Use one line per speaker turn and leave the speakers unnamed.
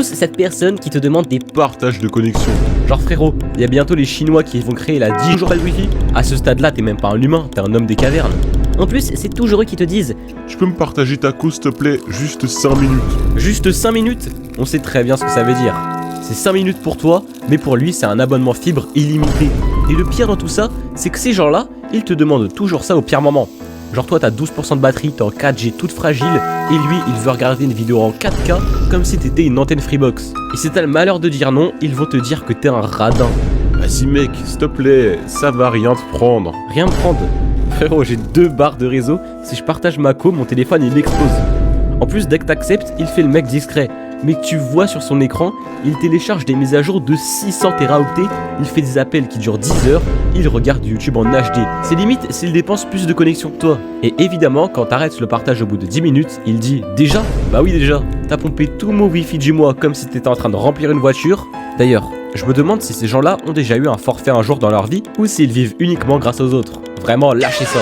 tous cette personne qui te demande des
Partage de connexion.
genre frérot, il y a bientôt les Chinois qui vont créer la 10 jours pas de wifi. À ce stade-là, t'es même pas un humain, t'es un homme des cavernes. En plus, c'est toujours eux qui te disent
Tu peux me partager ta cause, s'il te plaît, juste 5 minutes.
juste 5 minutes. On sait très bien ce que ça veut dire. C'est 5 minutes pour toi, mais pour lui, c'est un abonnement fibre illimité. Et le pire dans tout ça, c'est que ces gens-là, ils te demandent toujours ça au pire moment. Genre toi, t'as 12% de batterie, t'es en 4G toute fragile, et lui, il veut regarder une vidéo en 4K comme si t'étais une antenne Freebox. Et si t'as le malheur de dire non, ils vont te dire que t'es un radin.
Vas-y mec, s'il te plaît, ça va rien te prendre.
Rien me prendre. Frérot, j'ai 2 barres de réseau, si je partage ma co, mon téléphone il explose. En plus, dès que t'acceptes, il fait le mec discret. Mais tu vois sur son écran, il télécharge des mises à jour de 600 Teraoctets, il fait des appels qui durent 10 heures, il regarde YouTube en HD. C'est limite s'il dépense plus de connexion que toi. Et évidemment, quand t'arrêtes le partage au bout de 10 minutes, il dit « Déjà ? Bah oui déjà, t'as pompé tout mon wifi du mois comme si t'étais en train de remplir une voiture. » D'ailleurs, je me demande si ces gens-là ont déjà eu un forfait un jour dans leur vie ou s'ils vivent uniquement grâce aux autres. Vraiment, lâchez ça.